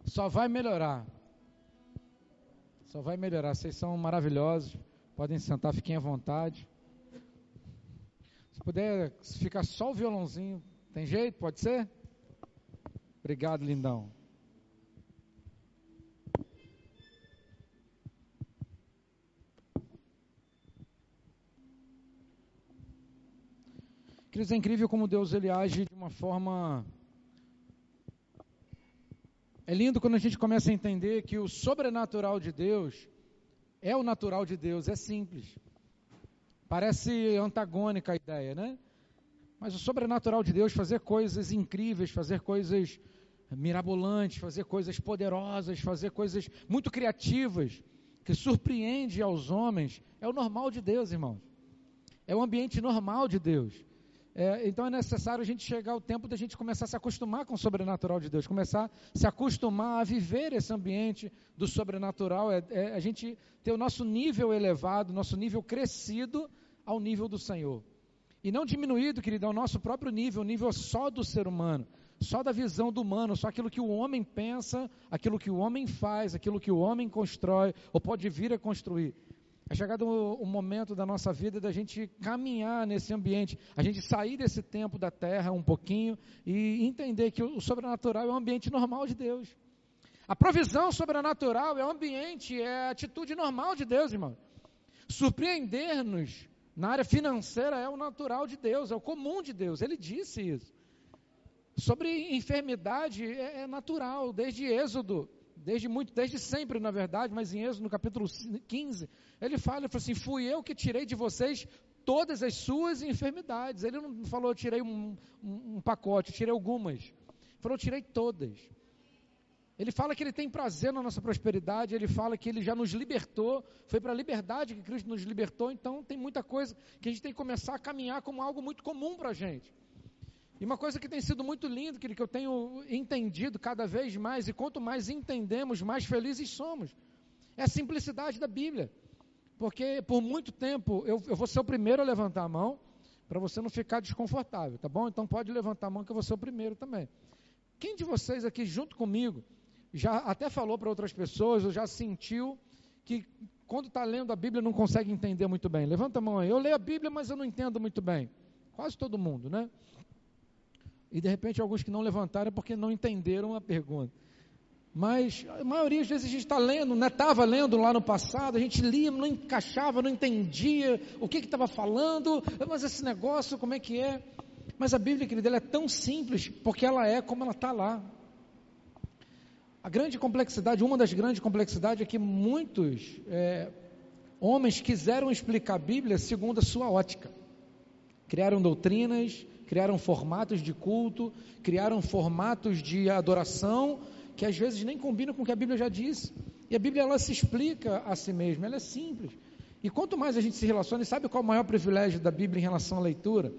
Só vai melhorar. Só vai melhorar. Vocês são maravilhosos. Podem sentar, fiquem à vontade. Se puder ficar só o violãozinho, tem jeito? Pode ser? Obrigado, lindão. Queridos, é incrível como Deus ele age de uma forma... É lindo quando a gente começa a entender que o sobrenatural de Deus é o natural de Deus, é simples. Parece antagônica a ideia, né? Mas o sobrenatural de Deus, fazer coisas incríveis, fazer coisas mirabolantes, fazer coisas poderosas, fazer coisas muito criativas, que surpreende aos homens, é o normal de Deus, irmãos. É o ambiente normal de Deus. Então é necessário a gente chegar ao tempo da gente começar a se acostumar com o sobrenatural de Deus, começar a se acostumar a viver esse ambiente do sobrenatural, a gente ter o nosso nível elevado, nosso nível crescido ao nível do Senhor. E não diminuído, querido, ao nosso próprio nível, o nível só do ser humano, só da visão do humano, só aquilo que o homem pensa, aquilo que o homem faz, aquilo que o homem constrói, ou pode vir a construir. É chegado o momento da nossa vida da gente caminhar nesse ambiente, a gente sair desse tempo da terra um pouquinho e entender que o sobrenatural é o ambiente normal de Deus. A provisão sobrenatural é o ambiente, é a atitude normal de Deus, irmão. Surpreender-nos na área financeira é o natural de Deus, é o comum de Deus, ele disse isso. Sobre enfermidade é natural, desde Êxodo. Desde sempre, na verdade, mas em Êxodo, no capítulo 15, ele fala assim, fui eu que tirei de vocês todas as suas enfermidades. Ele não falou, eu tirei um pacote, eu tirei algumas. Ele falou, eu tirei todas. Ele fala que ele tem prazer na nossa prosperidade, ele fala que ele já nos libertou, foi para a liberdade que Cristo nos libertou, então tem muita coisa que a gente tem que começar a caminhar como algo muito comum para a gente. E uma coisa que tem sido muito linda, que eu tenho entendido cada vez mais, e quanto mais entendemos, mais felizes somos, é a simplicidade da Bíblia. Porque por muito tempo, eu vou ser o primeiro a levantar a mão, para você não ficar desconfortável, tá bom? Então pode levantar a mão que eu vou ser o primeiro também. Quem de vocês aqui junto comigo, já até falou para outras pessoas, ou já sentiu que quando está lendo a Bíblia não consegue entender muito bem? Levanta a mão aí. Eu leio a Bíblia, mas eu não entendo muito bem. Quase todo mundo, né? E de repente alguns que não levantaram é porque não entenderam a pergunta. Mas a maioria das vezes a gente está lendo, né? Estava lendo lá no passado, a gente lia, não encaixava, não entendia o que estava falando, mas esse negócio, como é que é? Mas a Bíblia, querida, ela é tão simples, porque ela é como ela está lá. A grande complexidade, uma das grandes complexidades é que muitos homens quiseram explicar a Bíblia segundo a sua ótica. Criaram doutrinas, criaram formatos de culto, criaram formatos de adoração, que às vezes nem combinam com o que a Bíblia já disse. E a Bíblia, ela se explica a si mesma, ela é simples. E quanto mais a gente se relaciona, e sabe qual é o maior privilégio da Bíblia em relação à leitura?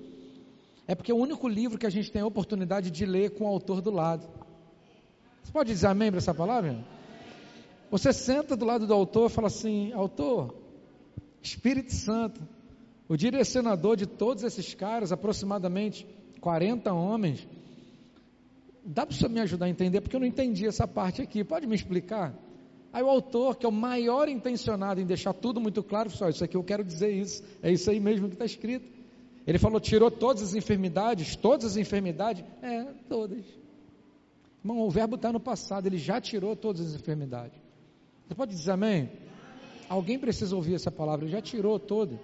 É porque é o único livro que a gente tem a oportunidade de ler com o autor do lado. Você pode dizer amém para essa palavra? Você senta do lado do autor e fala assim, autor, Espírito Santo, o direcionador de todos esses caras, aproximadamente 40 homens, dá para você me ajudar a entender, porque eu não entendi essa parte aqui, pode me explicar? Aí o autor, que é o maior intencionado em deixar tudo muito claro, falou, isso aqui eu quero dizer isso, é isso aí mesmo que está escrito. Ele falou, tirou todas as enfermidades? Todas? Irmão, o verbo está no passado, ele já tirou todas as enfermidades. Você pode dizer amém? Alguém precisa ouvir essa palavra, ele já tirou todas.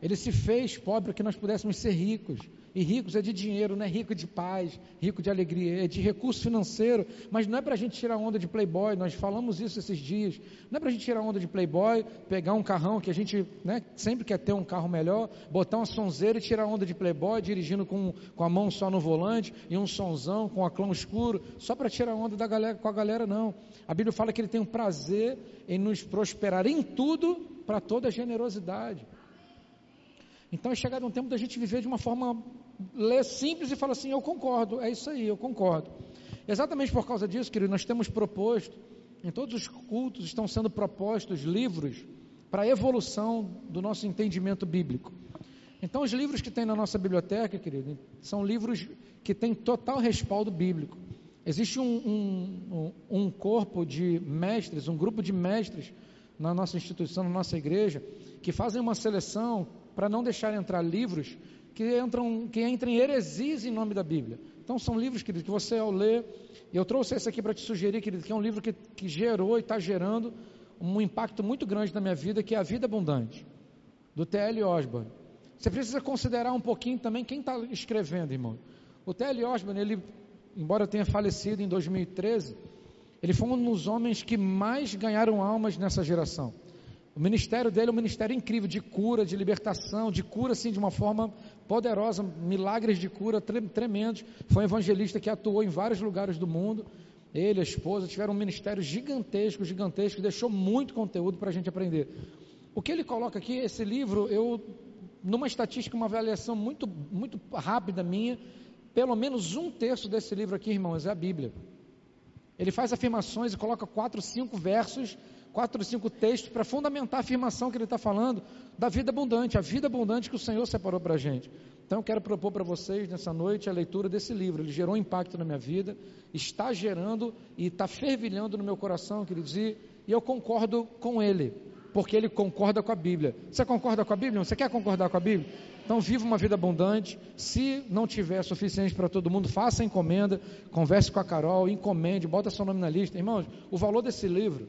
Ele se fez pobre para que nós pudéssemos ser ricos. E ricos é de dinheiro, não é rico de paz, rico de alegria, é de recurso financeiro. Mas não é para a gente tirar onda de playboy, nós falamos isso esses dias. Não é para a gente tirar onda de playboy, pegar um carrão que a gente sempre quer ter um carro melhor, botar uma sonzeira e tirar onda de playboy, dirigindo com a mão só no volante, e um sonzão com a clã escuro, só para tirar onda da galera, com a galera não. A Bíblia fala que ele tem um prazer em nos prosperar em tudo, para toda a generosidade. Então é chegado um tempo da gente viver de uma forma simples e falar assim, eu concordo, é isso aí, eu concordo. Exatamente por causa disso, querido, nós temos proposto, em todos os cultos estão sendo propostos livros para a evolução do nosso entendimento bíblico. Então os livros que tem na nossa biblioteca, querido, são livros que têm total respaldo bíblico. Existe um corpo de mestres, um grupo de mestres na nossa instituição, na nossa igreja, que fazem uma seleção para não deixar entrar livros que entrem heresias em nome da Bíblia. Então são livros, querido, que você ao ler, e eu trouxe esse aqui para te sugerir, querido, que é um livro que gerou e está gerando um impacto muito grande na minha vida, que é A Vida Abundante, do T.L. Osborne. Você precisa considerar um pouquinho também quem está escrevendo, irmão. O T.L. Osborne, ele, embora tenha falecido em 2013, ele foi um dos homens que mais ganharam almas nessa geração. O ministério dele é um ministério incrível, de cura, de libertação, de cura assim de uma forma poderosa, milagres de cura tremendos. Foi um evangelista que atuou em vários lugares do mundo. Ele, a esposa, tiveram um ministério gigantesco, deixou muito conteúdo para a gente aprender. O que ele coloca aqui, esse livro, numa estatística, uma avaliação muito, muito rápida minha, pelo menos 1/3 desse livro aqui, irmãos, é a Bíblia. Ele faz afirmações e coloca 4, 5 versos, 4, 5 textos para fundamentar a afirmação que ele está falando da vida abundante, a vida abundante que o Senhor separou para a gente. Então eu quero propor para vocês nessa noite a leitura desse livro. Ele gerou um impacto na minha vida, está gerando e está fervilhando no meu coração, queridos, e eu concordo com ele, porque ele concorda com a Bíblia. Você concorda com a Bíblia? Você quer concordar com a Bíblia? Então viva uma vida abundante. Se não tiver suficiente para todo mundo, faça encomenda, converse com a Carol, encomende, bota seu nome na lista. Irmãos, o valor desse livro,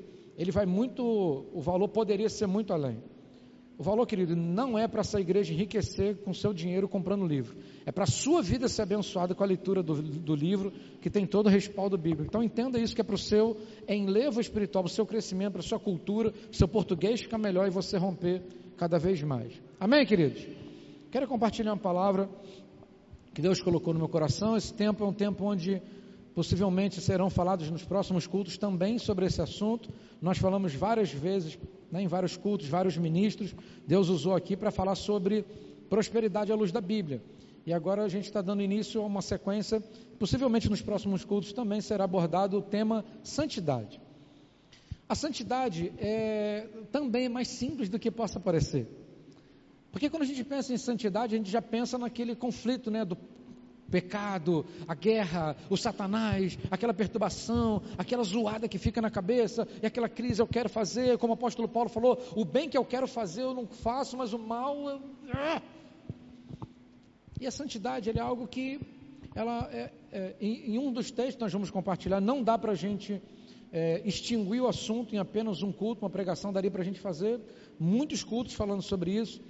o valor poderia ser muito além. O valor, querido, não é para essa igreja enriquecer com seu dinheiro comprando livro. É para a sua vida ser abençoada com a leitura do livro, que tem todo o respaldo bíblico. Então entenda isso, que é para o seu enlevo espiritual, para o seu crescimento, para a sua cultura, para o seu português ficar melhor e você romper cada vez mais. Amém, queridos? Quero compartilhar uma palavra que Deus colocou no meu coração. Esse tempo é um tempo onde possivelmente serão falados nos próximos cultos também sobre esse assunto. Nós falamos várias vezes, em vários cultos, vários ministros, Deus usou aqui para falar sobre prosperidade à luz da Bíblia. E agora a gente está dando início a uma sequência, possivelmente nos próximos cultos também será abordado o tema santidade. A santidade também é mais simples do que possa parecer. Porque quando a gente pensa em santidade, a gente já pensa naquele conflito, do pecado, a guerra, o Satanás, aquela perturbação, aquela zoada que fica na cabeça, e aquela crise, eu quero fazer, como o apóstolo Paulo falou, o bem que eu quero fazer eu não faço, mas o mal... E a santidade, é algo que, em um dos textos que nós vamos compartilhar, não dá para a gente extinguir o assunto em apenas um culto, uma pregação, daria para a gente fazer muitos cultos falando sobre isso.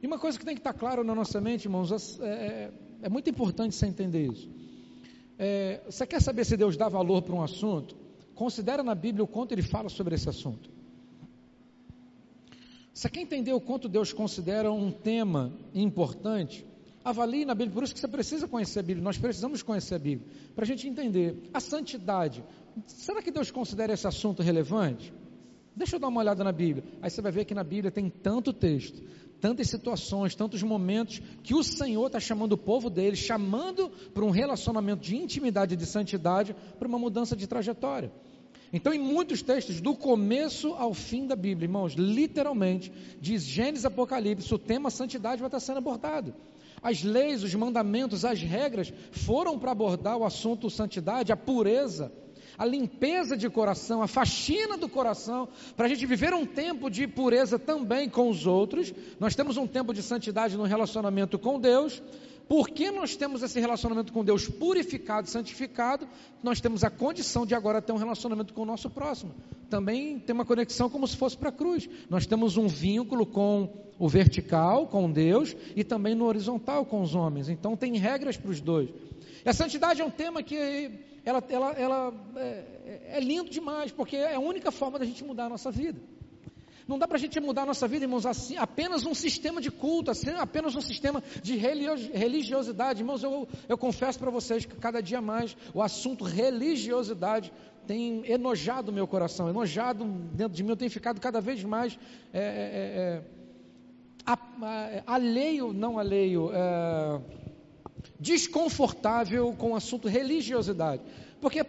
E uma coisa que tem que estar claro na nossa mente, irmãos, é muito importante você entender isso. Você quer saber se Deus dá valor para um assunto? Considera na Bíblia o quanto Ele fala sobre esse assunto. Você quer entender o quanto Deus considera um tema importante? Avalie na Bíblia. Por isso que você precisa conhecer a Bíblia. Nós precisamos conhecer a Bíblia para a gente entender a santidade. Será que Deus considera esse assunto relevante? Deixa eu dar uma olhada na Bíblia. Aí você vai ver que na Bíblia tem tanto texto, tantas situações, tantos momentos que o Senhor está chamando o povo dele, chamando para um relacionamento de intimidade e de santidade, para uma mudança de trajetória. Então, em muitos textos, do começo ao fim da Bíblia, irmãos, literalmente, de Gênesis a Apocalipse, o tema santidade vai estar sendo abordado. As leis, os mandamentos, as regras foram para abordar o assunto santidade, a pureza, a limpeza de coração, a faxina do coração, para a gente viver um tempo de pureza também com os outros. Nós temos um tempo de santidade no relacionamento com Deus. Porque nós temos esse relacionamento com Deus purificado, santificado, nós temos a condição de agora ter um relacionamento com o nosso próximo. Também tem uma conexão como se fosse para a cruz. Nós temos um vínculo com o vertical, com Deus, e também no horizontal com os homens. Então tem regras para os dois. E a santidade é um tema que ela é lindo demais, porque é a única forma da gente mudar a nossa vida. Não dá para a gente mudar a nossa vida, irmãos, assim, apenas um sistema de culto, assim, apenas um sistema de religiosidade. Irmãos, eu confesso para vocês que cada dia mais o assunto religiosidade tem enojado o meu coração, enojado dentro de mim. Eu tenho ficado cada vez mais desconfortável com o assunto religiosidade. Porque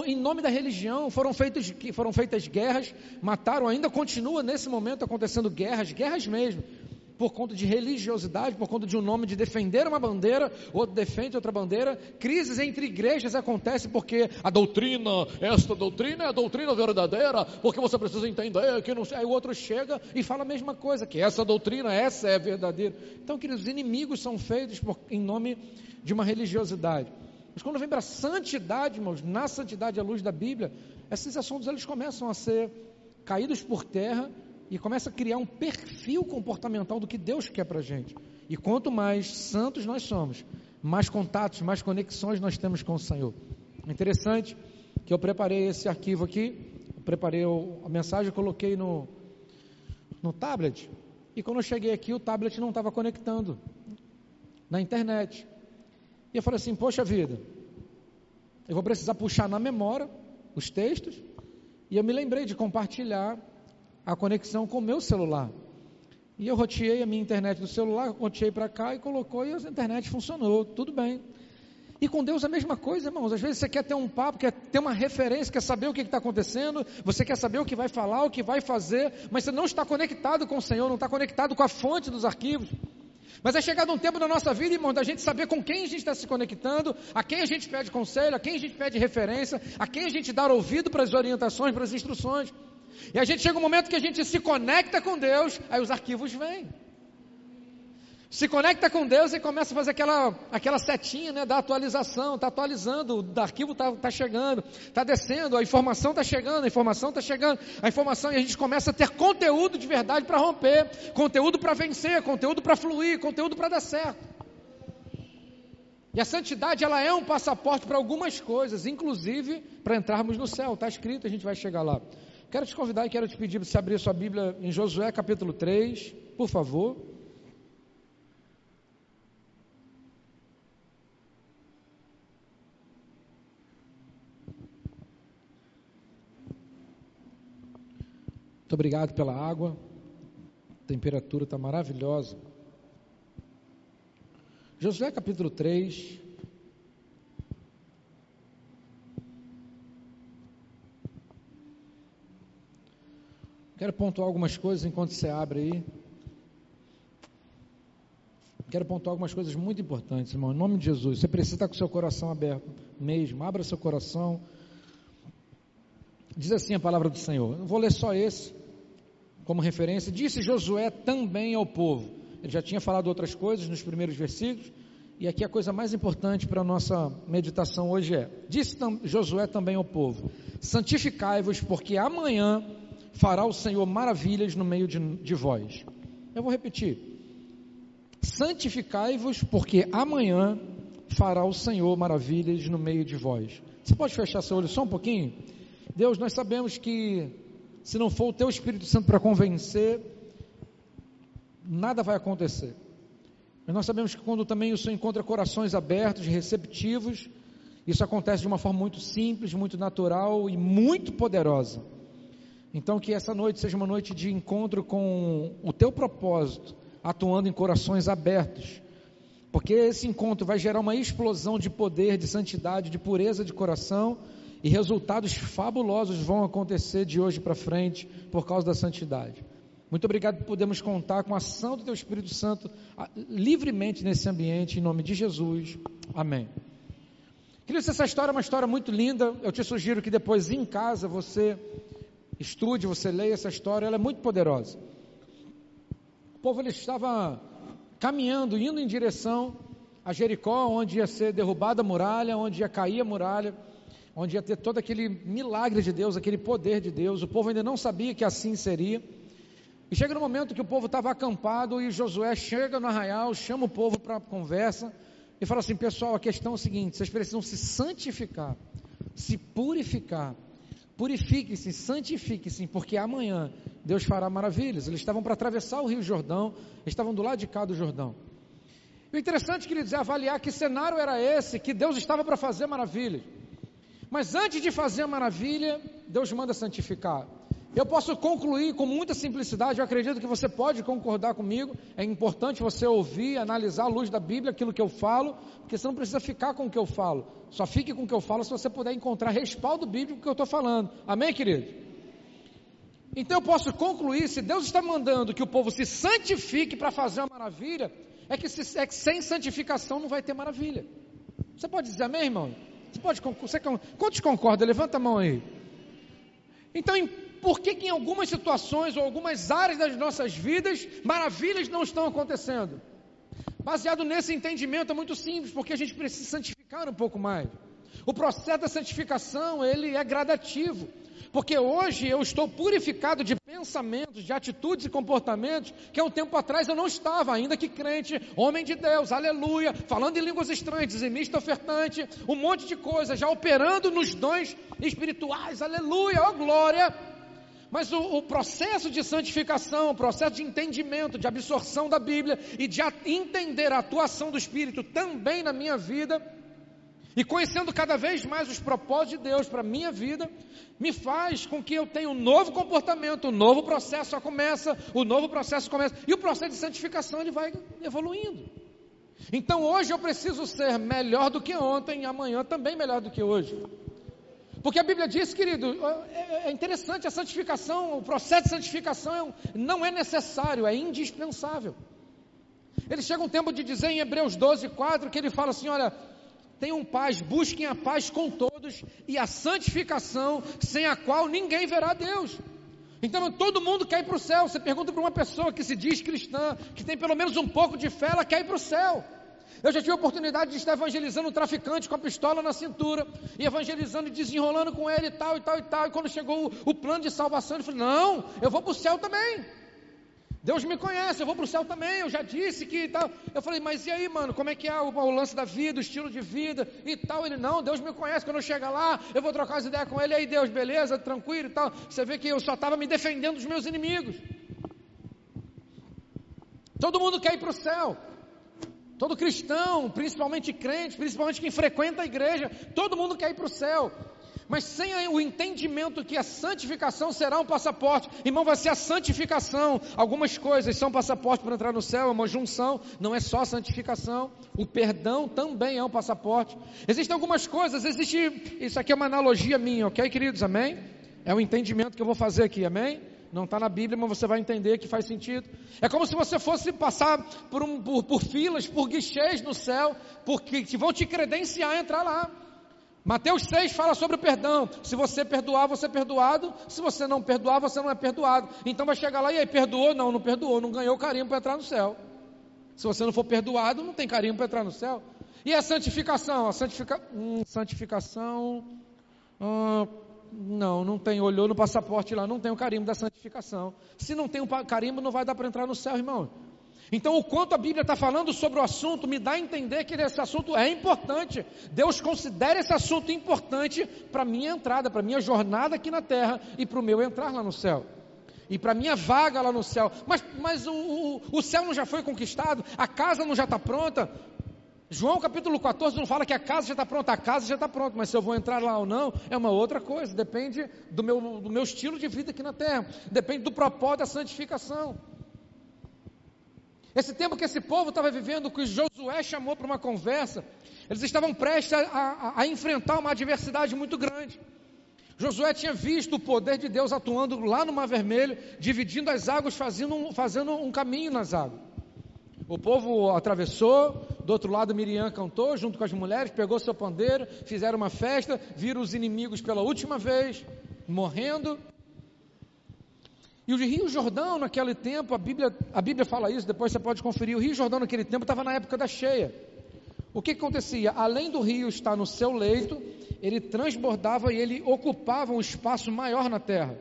em nome da religião foram feitas guerras, mataram, ainda continua nesse momento acontecendo guerras mesmo. por conta de religiosidade, por conta de um nome de defender uma bandeira, outro defende outra bandeira. Crises entre igrejas acontecem porque esta doutrina é a doutrina verdadeira, porque você precisa entender que não sei. Aí o outro chega e fala a mesma coisa, que essa doutrina, essa é a verdadeira. Então, queridos, os inimigos são feitos em nome de uma religiosidade. Mas quando vem para a santidade, irmãos, na santidade à luz da Bíblia, esses assuntos eles começam a ser caídos por terra e começa a criar um perfil comportamental do que Deus quer para a gente. E quanto mais santos nós somos, mais contatos, mais conexões nós temos com o Senhor. É interessante que eu preparei esse arquivo aqui, preparei a mensagem, coloquei no tablet, e quando eu cheguei aqui, o tablet não estava conectando na internet. E eu falei assim, poxa vida, eu vou precisar puxar na memória os textos, e eu me lembrei de compartilhar a conexão com o meu celular. E eu roteei a minha internet do celular, roteei para cá e colocou, e a internet funcionou, tudo bem. E com Deus é a mesma coisa, irmãos. Às vezes você quer ter um papo, quer ter uma referência, quer saber o que está acontecendo, você quer saber o que vai falar, o que vai fazer, mas você não está conectado com o Senhor, não está conectado com a fonte dos arquivos. Mas é chegado um tempo na nossa vida, irmão, da gente saber com quem a gente está se conectando, a quem a gente pede conselho, a quem a gente pede referência, a quem a gente dá ouvido para as orientações, para as instruções. E a gente chega um momento que a gente se conecta com Deus, aí os arquivos vêm. Se conecta com Deus e começa a fazer aquela setinha, né, da atualização, está atualizando, o arquivo está chegando, está descendo, a informação está chegando, a informação, e a gente começa a ter conteúdo de verdade para romper, conteúdo para vencer, conteúdo para fluir, conteúdo para dar certo. E a santidade, ela é um passaporte para algumas coisas, inclusive para entrarmos no céu, está escrito, a gente vai chegar lá. Quero te convidar e quero te pedir para você abrir a sua Bíblia em Josué capítulo 3, por favor. Muito obrigado pela água, a temperatura está maravilhosa. Josué capítulo 3. Quero pontuar algumas coisas enquanto você abre aí. Quero pontuar algumas coisas muito importantes, irmão, em nome de Jesus. Você precisa estar com o seu coração aberto mesmo, abra seu coração. Diz assim a palavra do Senhor, eu vou ler só esse como referência. Disse Josué também ao povo. Ele já tinha falado outras coisas nos primeiros versículos, e aqui a coisa mais importante para a nossa meditação hoje é, disse Josué também ao povo, santificai-vos, porque amanhã fará o Senhor maravilhas no meio de vós. Eu vou repetir, santificai-vos, porque amanhã fará o Senhor maravilhas no meio de vós. Você pode fechar seu olho só um pouquinho? Deus, nós sabemos que se não for o Teu Espírito Santo para convencer, nada vai acontecer. Mas nós sabemos que quando também o Senhor encontra corações abertos, receptivos, isso acontece de uma forma muito simples, muito natural e muito poderosa. Então que essa noite seja uma noite de encontro com o Teu propósito, atuando em corações abertos, porque esse encontro vai gerar uma explosão de poder, de santidade, de pureza de coração, e resultados fabulosos vão acontecer de hoje para frente por causa da santidade. Muito obrigado por podermos contar com a ação do Teu Espírito Santo livremente nesse ambiente, em nome de Jesus. Amém. Queridos, essa história é uma história muito linda. Eu te sugiro que depois em casa você estude, você leia essa história, ela é muito poderosa. O povo ele estava caminhando, indo em direção a Jericó, onde ia ser derrubada a muralha, onde ia cair a muralha, onde ia ter todo aquele milagre de Deus, aquele poder de Deus. O povo ainda não sabia que assim seria. E chega no momento que o povo estava acampado e Josué chega no arraial, chama o povo para conversa e fala assim, pessoal, a questão é o seguinte, vocês precisam se santificar, se purificar, purifiquem-se, santifiquem-se, porque amanhã Deus fará maravilhas. Eles estavam para atravessar o Rio Jordão, eles estavam do lado de cá do Jordão. E o interessante, queridos, é avaliar que cenário era esse, que Deus estava para fazer maravilhas. Mas antes de fazer a maravilha, Deus manda santificar. Eu posso concluir com muita simplicidade, eu acredito que você pode concordar comigo, é importante você ouvir, analisar à luz da Bíblia aquilo que eu falo, porque você não precisa ficar com o que eu falo, só fique com o que eu falo se você puder encontrar respaldo bíblico que eu estou falando, amém, querido? Então eu posso concluir, se Deus está mandando que o povo se santifique para fazer uma maravilha, é que sem santificação não vai ter maravilha. Você pode dizer amém, irmão? Quantos concordam? Levanta a mão aí. Então, por que em algumas situações ou algumas áreas das nossas vidas, maravilhas não estão acontecendo? Baseado nesse entendimento é muito simples, porque a gente precisa santificar um pouco mais. O processo da santificação, ele é gradativo. Porque hoje eu estou purificado de pensamentos, de atitudes e comportamentos que há um tempo atrás eu não estava, ainda que crente, homem de Deus, aleluia, falando em línguas estranhas, dizimista, ofertante, um monte de coisa, já operando nos dons espirituais, aleluia, ó glória. Mas o processo de santificação, o processo de entendimento, de absorção da Bíblia e de entender a atuação do Espírito também na minha vida, e conhecendo cada vez mais os propósitos de Deus para a minha vida, me faz com que eu tenha um novo comportamento, um novo processo começa, e o processo de santificação ele vai evoluindo. Então hoje eu preciso ser melhor do que ontem, e amanhã também melhor do que hoje. Porque a Bíblia diz, querido, é interessante, a santificação, o processo de santificação não é necessário, é indispensável. Ele chega um tempo de dizer em Hebreus 12:4, que ele fala assim, olha, tenham paz, busquem a paz com todos e a santificação, sem a qual ninguém verá Deus. Então todo mundo quer ir para o céu. Você pergunta para uma pessoa que se diz cristã, que tem pelo menos um pouco de fé, ela quer ir para o céu. Eu já tive a oportunidade de estar evangelizando um traficante com a pistola na cintura, e evangelizando e desenrolando com ele e tal, e quando chegou o plano de salvação, ele falou, não, eu vou para o céu também. Deus me conhece, eu vou para o céu também, eu já disse que tal. Eu falei, mas e aí, mano, como é que é o lance da vida, o estilo de vida e tal? Ele, não, Deus me conhece, quando eu chegar lá, eu vou trocar as ideias com ele. E aí, Deus, beleza, tranquilo e tal. Você vê que eu só estava me defendendo dos meus inimigos. Todo mundo quer ir para o céu. Todo cristão, principalmente crente, principalmente quem frequenta a igreja, todo mundo quer ir para o céu. Mas sem o entendimento que a santificação será um passaporte, irmão, vai ser a santificação. Algumas coisas são passaporte para entrar no céu, é uma junção, não é só a santificação. O perdão também é um passaporte. Existem algumas coisas, isso aqui é uma analogia minha, ok, queridos, amém? É o entendimento que eu vou fazer aqui, amém? Não está na Bíblia, mas você vai entender que faz sentido. É como se você fosse passar por filas, por guichês no céu, que vão te credenciar a entrar lá. Mateus 6 fala sobre o perdão. Se você perdoar, você é perdoado. Se você não perdoar, você não é perdoado. Então vai chegar lá e aí, perdoou? Não perdoou, não ganhou carimbo para entrar no céu. Se você não for perdoado, não tem carimbo para entrar no céu. E a santificação? Santificação... não tem, olhou no passaporte lá, não tem o carimbo da santificação. Se não tem o carimbo, não vai dar para entrar no céu, irmão. Então o quanto a Bíblia está falando sobre o assunto, me dá a entender que esse assunto é importante. Deus considera esse assunto importante para a minha entrada, para a minha jornada aqui na terra e para o meu entrar lá no céu. E para a minha vaga lá no céu. Mas o céu não já foi conquistado? A casa não já está pronta? João capítulo 14 não fala que a casa já está pronta, a casa já está pronta, mas se eu vou entrar lá ou não, é uma outra coisa, depende do meu estilo de vida aqui na terra, depende do propósito da santificação. Esse tempo que esse povo estava vivendo, que Josué chamou para uma conversa, eles estavam prestes a enfrentar uma adversidade muito grande. Josué tinha visto o poder de Deus atuando lá no Mar Vermelho, dividindo as águas, fazendo um caminho nas águas. O povo atravessou, do outro lado Miriam cantou, junto com as mulheres, pegou seu pandeiro, fizeram uma festa, viram os inimigos pela última vez, morrendo. E o Rio Jordão naquele tempo, a Bíblia fala isso, depois você pode conferir, o Rio Jordão naquele tempo estava na época da cheia. O que acontecia? Além do rio estar no seu leito, ele transbordava e ele ocupava um espaço maior na terra.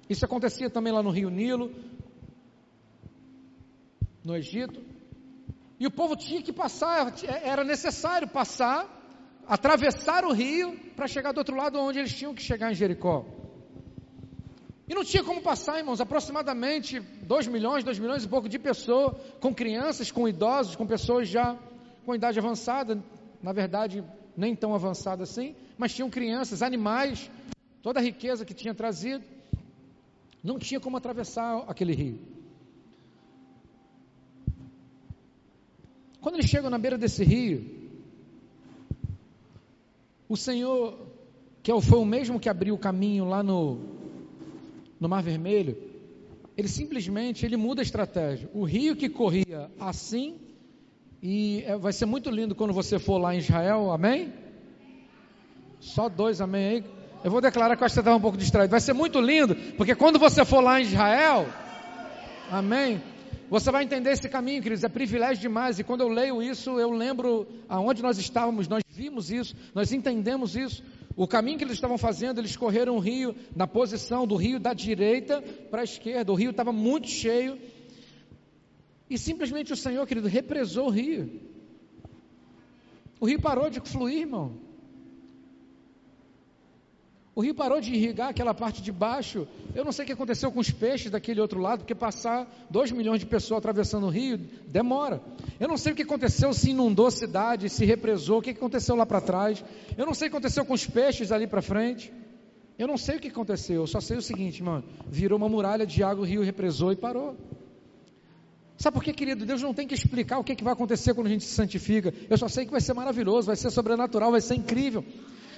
Isso acontecia também lá no Rio Nilo, no Egito. E o povo tinha que passar, era necessário passar, atravessar o rio para chegar do outro lado onde eles tinham que chegar em Jericó. E não tinha como passar, irmãos, aproximadamente 2 milhões e pouco de pessoas, com crianças, com idosos, com pessoas já com idade avançada, na verdade nem tão avançada assim, mas tinham crianças, animais, toda a riqueza que tinha trazido, não tinha como atravessar aquele rio. Quando eles chegam na beira desse rio, o Senhor, que foi o mesmo que abriu o caminho lá no no Mar Vermelho, ele simplesmente muda a estratégia. O rio que corria assim, e vai ser muito lindo quando você for lá em Israel, amém? Só 2 amém aí. Eu vou declarar que eu acho que você estava um pouco distraído. Vai ser muito lindo, porque quando você for lá em Israel, amém, você vai entender esse caminho, queridos, é privilégio demais. E quando eu leio isso, eu lembro aonde nós estávamos, nós vimos isso, nós entendemos isso. O caminho que eles estavam fazendo, eles correram o rio na posição do rio da direita para a esquerda. O rio estava muito cheio. E simplesmente o Senhor, querido, represou o rio. O rio parou de fluir, irmão. O rio parou de irrigar aquela parte de baixo. Eu não sei o que aconteceu com os peixes daquele outro lado, porque passar 2 milhões de pessoas atravessando o rio, demora. Eu não sei o que aconteceu, se inundou a cidade, se represou, o que aconteceu lá para trás. Eu não sei o que aconteceu com os peixes ali para frente. Eu não sei o que aconteceu, eu só sei o seguinte, mano, virou uma muralha de água, o rio represou e parou. Sabe por quê, querido? Deus não tem que explicar o que vai acontecer quando a gente se santifica. Eu só sei que vai ser maravilhoso, vai ser sobrenatural, vai ser incrível.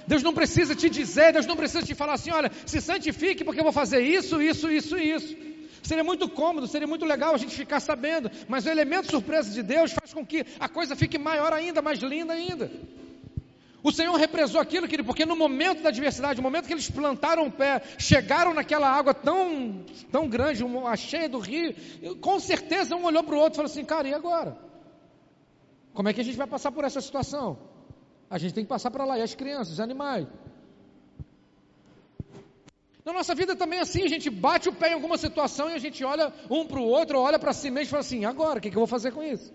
Deus não precisa te dizer, Deus não precisa te falar assim, olha, se santifique porque eu vou fazer isso, isso, isso e isso. Seria muito cômodo, seria muito legal a gente ficar sabendo, mas o elemento surpresa de Deus faz com que a coisa fique maior ainda, mais linda ainda. O Senhor represou aquilo, querido, porque no momento da adversidade, no momento que eles plantaram o pé, chegaram naquela água tão grande, a cheia do rio, com certeza um olhou para o outro e falou assim, cara, e agora? Como é que a gente vai passar por essa situação? A gente tem que passar para lá, e as crianças, os animais. Na nossa vida também é assim, a gente bate o pé em alguma situação e a gente olha um para o outro, olha para si mesmo e fala assim, agora, o que eu vou fazer com isso?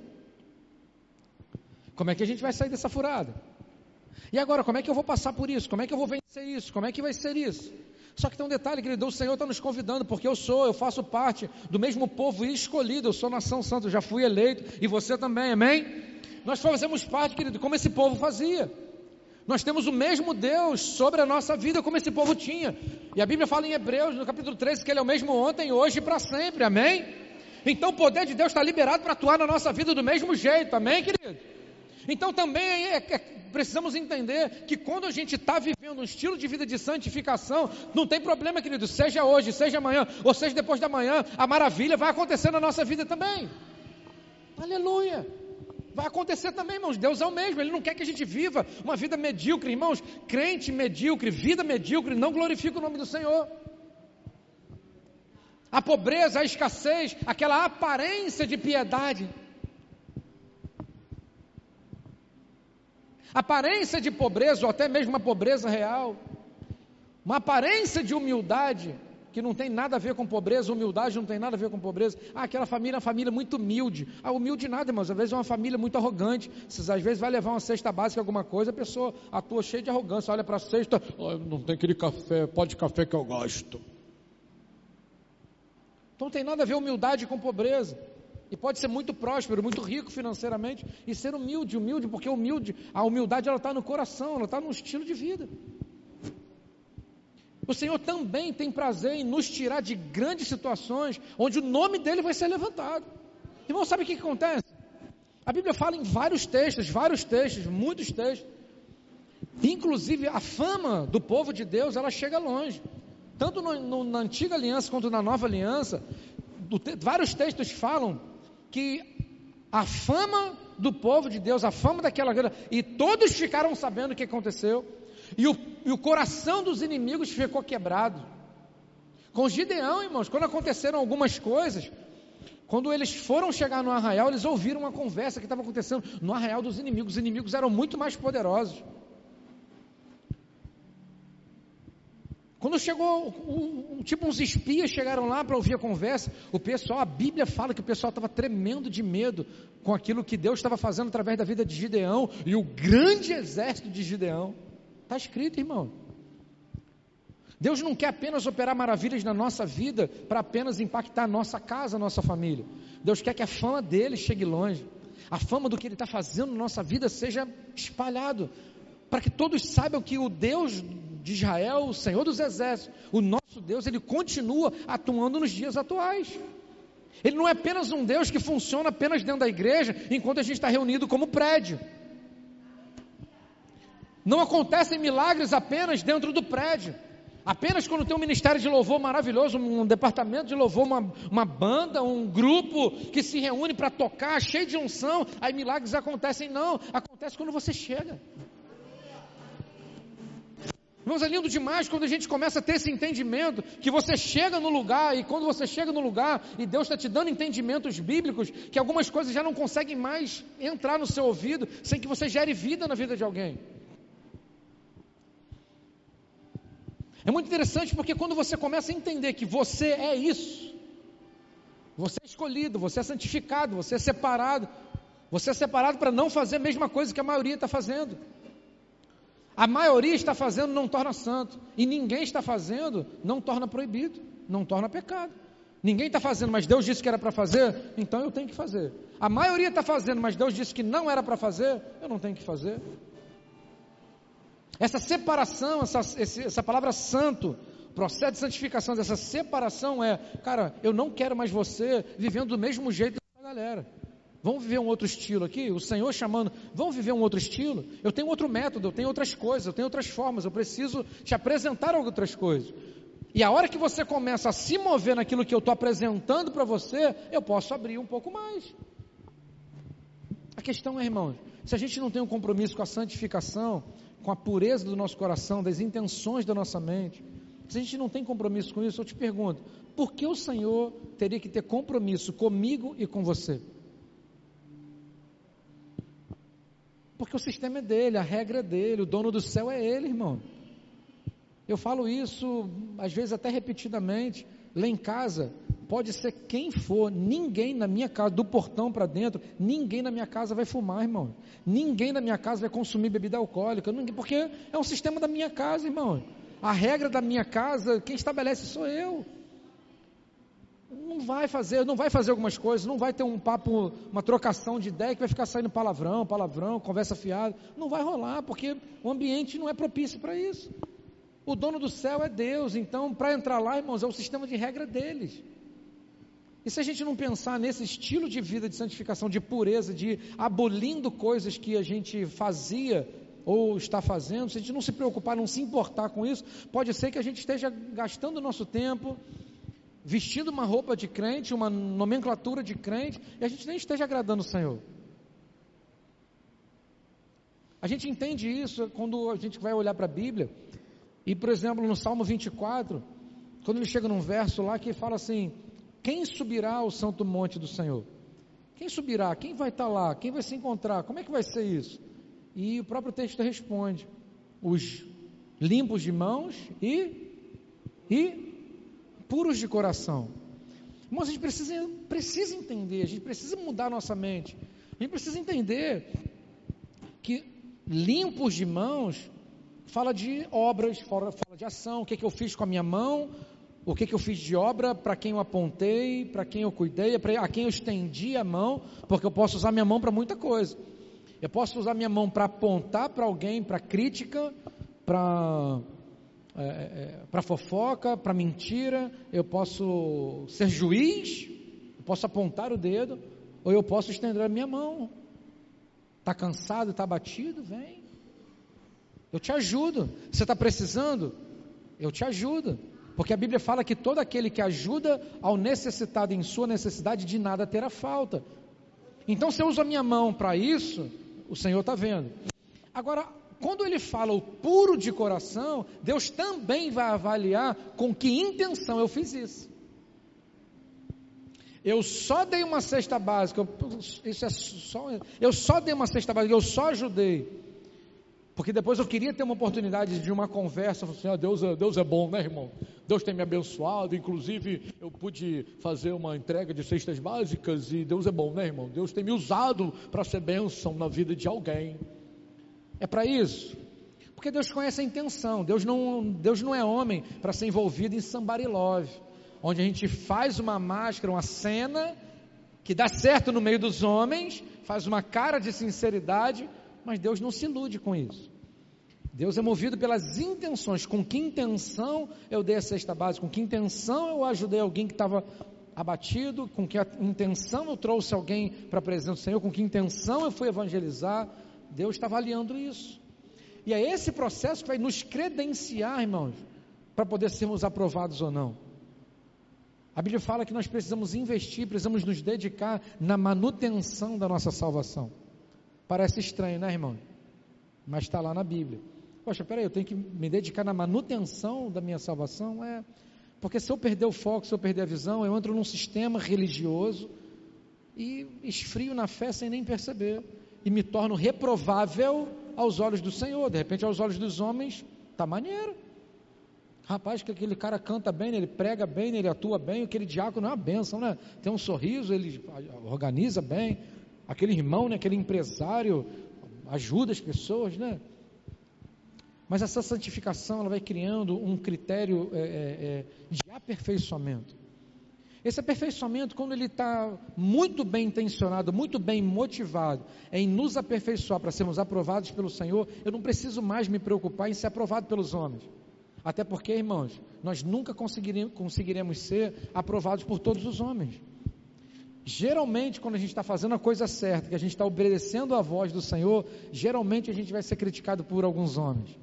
Como é que a gente vai sair dessa furada? E agora, como é que eu vou passar por isso? Como é que eu vou vencer isso? Como é que vai ser isso? Só que tem um detalhe, querido, o Senhor está nos convidando, porque eu faço parte do mesmo povo escolhido, eu sou nação santa, eu já fui eleito, e você também, amém? Nós fazemos parte, querido, como esse povo fazia. Nós temos o mesmo Deus sobre a nossa vida, como esse povo tinha. E a Bíblia fala em Hebreus, no capítulo 13, que Ele é o mesmo ontem, hoje e para sempre, amém? Então o poder de Deus está liberado para atuar na nossa vida do mesmo jeito, amém, querido? Então também precisamos entender que quando a gente está vivendo um estilo de vida de santificação, não tem problema, querido, seja hoje, seja amanhã, ou seja depois da manhã, a maravilha vai acontecer na nossa vida também. Aleluia! Vai acontecer também, irmãos, Deus é o mesmo, Ele não quer que a gente viva uma vida medíocre, irmãos, crente medíocre, vida medíocre, não glorifica o nome do Senhor. A pobreza, a escassez, aquela aparência de piedade, aparência de pobreza, ou até mesmo uma pobreza real, uma aparência de humildade, que não tem nada a ver com pobreza, humildade não tem nada a ver com pobreza. Aquela família é uma família muito humilde. Humilde nada, irmãos, às vezes é uma família muito arrogante. Às vezes vai levar uma cesta básica, alguma coisa, a pessoa atua cheia de arrogância, olha para a cesta, não tem aquele café, pó de café que eu gosto. Então não tem nada a ver humildade com pobreza. E pode ser muito próspero, muito rico financeiramente, e ser humilde, porque a humildade ela está no coração, ela está no estilo de vida. O Senhor também tem prazer em nos tirar de grandes situações, onde o nome dEle vai ser levantado. Irmão, sabe o que acontece? A Bíblia fala em vários textos, muitos textos. Inclusive a fama do povo de Deus, ela chega longe. Tanto na antiga aliança, quanto na nova aliança, vários textos falam que a fama do povo de Deus, a fama daquela guerra, e todos ficaram sabendo o que aconteceu. E o coração dos inimigos ficou quebrado. Com Gideão, irmãos, quando aconteceram algumas coisas, quando eles foram chegar no arraial, eles ouviram uma conversa que estava acontecendo no arraial dos inimigos. Os inimigos eram muito mais poderosos. Quando chegou, uns espias chegaram lá para ouvir a conversa, a Bíblia fala que o pessoal estava tremendo de medo com aquilo que Deus estava fazendo através da vida de Gideão e o grande exército de Gideão. Está escrito, irmão. Deus não quer apenas operar maravilhas na nossa vida para apenas impactar a nossa casa, a nossa família. Deus quer que a fama dele chegue longe. A fama do que ele está fazendo na nossa vida seja espalhado, para que todos saibam que o Deus de Israel, o Senhor dos Exércitos, o nosso Deus, Ele continua atuando nos dias atuais. Ele não é apenas um Deus que funciona apenas dentro da igreja, enquanto a gente está reunido como prédio. Não acontecem milagres apenas dentro do prédio. Apenas quando tem um ministério de louvor maravilhoso, um departamento de louvor, uma banda, um grupo que se reúne para tocar, cheio de unção, aí milagres acontecem. Não, acontece quando você chega. Irmãos, é lindo demais quando a gente começa a ter esse entendimento, que você chega no lugar, e quando você chega no lugar, e Deus está te dando entendimentos bíblicos, que algumas coisas já não conseguem mais entrar no seu ouvido, sem que você gere vida na vida de alguém. É muito interessante porque quando você começa a entender que você é isso, você é escolhido, você é santificado, você é separado para não fazer a mesma coisa que a maioria está fazendo. A maioria está fazendo, não torna santo, e ninguém está fazendo, não torna proibido, não torna pecado. Ninguém está fazendo, mas Deus disse que era para fazer, então eu tenho que fazer. A maioria está fazendo, mas Deus disse que não era para fazer, eu não tenho que fazer. Essa separação, essa palavra santo, processo de santificação dessa separação cara, eu não quero mais você vivendo do mesmo jeito da galera. Vamos viver um outro estilo aqui? O Senhor chamando, vamos viver um outro estilo? Eu tenho outro método, eu tenho outras coisas, eu tenho outras formas, eu preciso te apresentar outras coisas. E a hora que você começa a se mover naquilo que eu estou apresentando para você, eu posso abrir um pouco mais. A questão é, irmãos, se a gente não tem um compromisso com a santificação, com a pureza do nosso coração, das intenções da nossa mente, se a gente não tem compromisso com isso, eu te pergunto, por que o Senhor teria que ter compromisso comigo e com você? Porque o sistema é dele, a regra é dele, o dono do céu é ele, irmão. Eu falo isso, às vezes até repetidamente, lá em casa, pode ser quem for, ninguém na minha casa, do portão para dentro, ninguém na minha casa vai fumar, irmão. Ninguém na minha casa vai consumir bebida alcoólica, porque é um sistema da minha casa, irmão. A regra da minha casa, quem estabelece sou eu. Não vai fazer algumas coisas, não vai ter um papo, uma trocação de ideia que vai ficar saindo palavrão, conversa fiada. Não vai rolar, porque o ambiente não é propício para isso. O dono do céu é Deus, então para entrar lá, irmãos, é o sistema de regra deles. E se a gente não pensar nesse estilo de vida de santificação, de pureza, de abolindo coisas que a gente fazia ou está fazendo, se a gente não se preocupar, não se importar com isso, pode ser que a gente esteja gastando o nosso tempo, vestindo uma roupa de crente, uma nomenclatura de crente, e a gente nem esteja agradando o Senhor. A gente entende isso quando a gente vai olhar para a Bíblia, e por exemplo no Salmo 24, quando ele chega num verso lá que fala assim, quem subirá ao santo monte do Senhor? Quem subirá? Quem vai estar lá? Quem vai se encontrar? Como é que vai ser isso? E o próprio texto responde, os limpos de mãos e puros de coração. Mas a gente precisa entender, a gente precisa mudar a nossa mente, a gente precisa entender que limpos de mãos fala de obras, fala de ação, o que eu fiz com a minha mão, o que eu fiz de obra, para quem eu apontei, para quem eu cuidei, a quem eu estendi a mão, porque eu posso usar minha mão para muita coisa. Eu posso usar minha mão para apontar para alguém, para crítica, para fofoca, para mentira, eu posso ser juiz, eu posso apontar o dedo, ou eu posso estender a minha mão. Está cansado, está abatido? Vem. Eu te ajudo. Você está precisando? Eu te ajudo. Porque a Bíblia fala que todo aquele que ajuda ao necessitado em sua necessidade, de nada terá falta. Então se eu uso a minha mão para isso, o Senhor está vendo. Agora, quando ele fala o puro de coração, Deus também vai avaliar com que intenção eu fiz isso. Eu só dei uma cesta básica, eu só dei uma cesta básica, eu só ajudei, porque depois eu queria ter uma oportunidade de uma conversa, assim, Deus é bom, né, irmão? Deus tem me abençoado, inclusive eu pude fazer uma entrega de cestas básicas e Deus é bom, né, irmão? Deus tem me usado para ser bênção na vida de alguém. É para isso? Porque Deus conhece a intenção. Deus não é homem para ser envolvido em somebody love, onde a gente faz uma máscara, uma cena que dá certo no meio dos homens, faz uma cara de sinceridade, mas Deus não se ilude com isso. Deus é movido pelas intenções. Com que intenção eu dei a cesta básica? Com que intenção eu ajudei alguém que estava abatido? Com que intenção eu trouxe alguém para a presença do Senhor? Com que intenção eu fui evangelizar? Deus está avaliando isso. E é esse processo que vai nos credenciar, irmãos, para poder sermos aprovados ou não. A Bíblia fala que nós precisamos investir, precisamos nos dedicar na manutenção da nossa salvação. Parece estranho, né, irmão? Mas está lá na Bíblia. Poxa, peraí, eu tenho que me dedicar na manutenção da minha salvação? Porque se eu perder o foco, se eu perder a visão, eu entro num sistema religioso e esfrio na fé sem nem perceber. E me torno reprovável aos olhos do Senhor. De repente, aos olhos dos homens, está maneiro. Rapaz, que aquele cara canta bem, ele prega bem, ele atua bem, aquele diácono é uma bênção, né? Tem um sorriso, ele organiza bem. Aquele irmão, né? Aquele empresário, ajuda as pessoas, né? Mas essa santificação, ela vai criando um critério de aperfeiçoamento. Esse aperfeiçoamento, quando ele está muito bem intencionado, muito bem motivado em nos aperfeiçoar para sermos aprovados pelo Senhor, eu não preciso mais me preocupar em ser aprovado pelos homens. Até porque, irmãos, nós nunca conseguiremos ser aprovados por todos os homens. Geralmente, quando a gente está fazendo a coisa certa, que a gente está obedecendo a voz do Senhor, geralmente a gente vai ser criticado por alguns homens.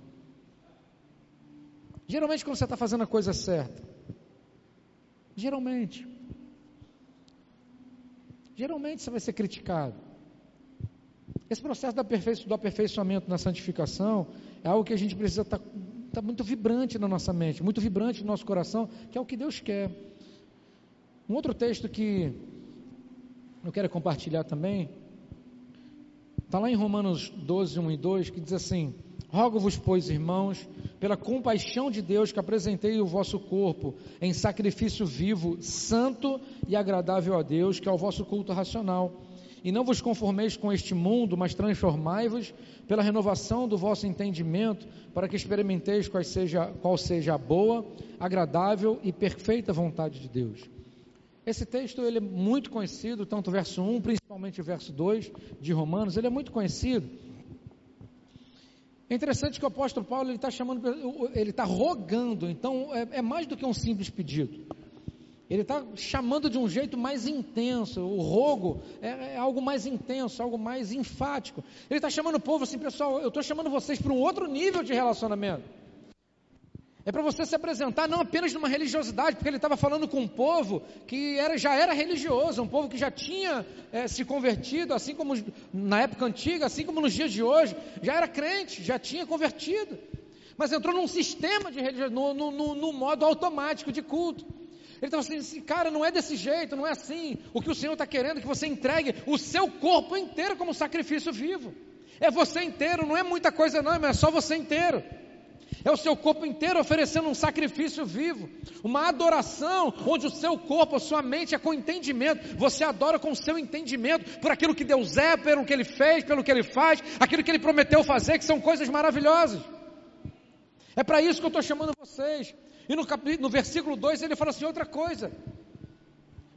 Geralmente, quando você está fazendo a coisa certa, geralmente você vai ser criticado. Esse processo do aperfeiçoamento na santificação é algo que a gente precisa estar muito vibrante na nossa mente, muito vibrante no nosso coração, que é o que Deus quer. Um outro texto que eu quero compartilhar também, está lá em Romanos 12, 1 e 2, que diz assim: rogo-vos, pois, irmãos, pela compaixão de Deus, que apresentei o vosso corpo em sacrifício vivo, santo e agradável a Deus, que é o vosso culto racional. E não vos conformeis com este mundo, mas transformai-vos pela renovação do vosso entendimento, para que experimenteis qual seja a boa, agradável e perfeita vontade de Deus. Esse texto ele é muito conhecido, tanto o verso 1, principalmente o verso 2 de Romanos, ele é muito conhecido. É interessante que o apóstolo Paulo ele está rogando, então é mais do que um simples pedido. Ele está chamando de um jeito mais intenso. O rogo é algo mais intenso, algo mais enfático. Ele está chamando o povo assim: pessoal, eu estou chamando vocês para um outro nível de relacionamento. É para você se apresentar não apenas numa religiosidade, porque ele estava falando com um povo que já era religioso, um povo que já tinha se convertido, assim como na época antiga, assim como nos dias de hoje, já era crente, já tinha convertido, mas entrou num sistema de religiosidade, no modo automático de culto. Ele estava assim: cara, não é desse jeito, não é assim. O que o Senhor está querendo é que você entregue o seu corpo inteiro como sacrifício vivo. É você inteiro, não é muita coisa não, mas é só você inteiro. É o seu corpo inteiro oferecendo um sacrifício vivo, uma adoração, onde o seu corpo, a sua mente é com entendimento. Você adora com o seu entendimento, por aquilo que Deus é, pelo que Ele fez, pelo que Ele faz, aquilo que Ele prometeu fazer, que são coisas maravilhosas. É para isso que eu estou chamando vocês. E no versículo 2 ele fala assim, outra coisa: